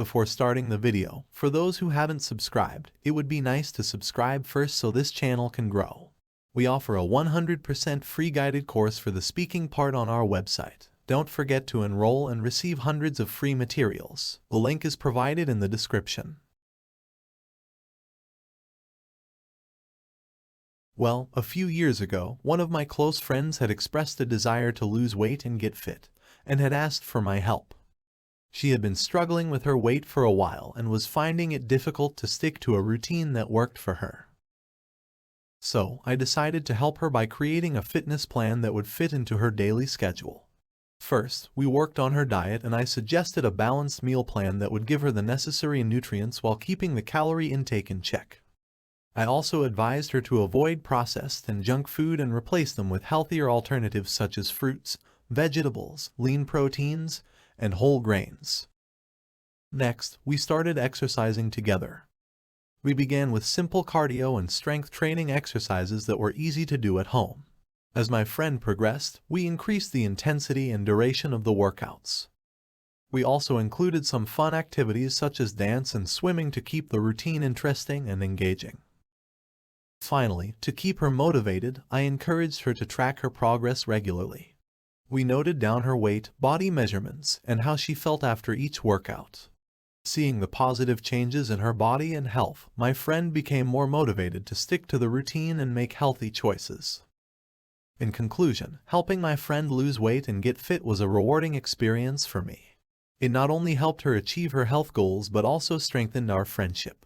Before starting the video, for those who haven't subscribed, it would be nice to subscribe first so this channel can grow. We offer a 100% free guided course for the speaking part on our website. Don't forget to enroll and receive hundreds of free materials. The link is provided in the description. Well, a few years ago, one of my close friends had expressed a desire to lose weight and get fit, and had asked for my help. She had been struggling with her weight for a while and was finding it difficult to stick to a routine that worked for her. So, I decided to help her by creating a fitness plan that would fit into her daily schedule. First, we worked on her diet and I suggested a balanced meal plan that would give her the necessary nutrients while keeping the calorie intake in check. I also advised her to avoid processed and junk food and replace them with healthier alternatives such as fruits, vegetables, lean proteins, and whole grains. Next, we started exercising together. We began with simple cardio and strength training exercises that were easy to do at home. As my friend progressed, we increased the intensity and duration of the workouts. We also included some fun activities such as dance and swimming to keep the routine interesting and engaging. Finally, to keep her motivated, I encouraged her to track her progress regularly. We noted down her weight, body measurements, and how she felt after each workout. Seeing the positive changes in her body and health, my friend became more motivated to stick to the routine and make healthy choices. In conclusion, helping my friend lose weight and get fit was a rewarding experience for me. It not only helped her achieve her health goals but also strengthened our friendship.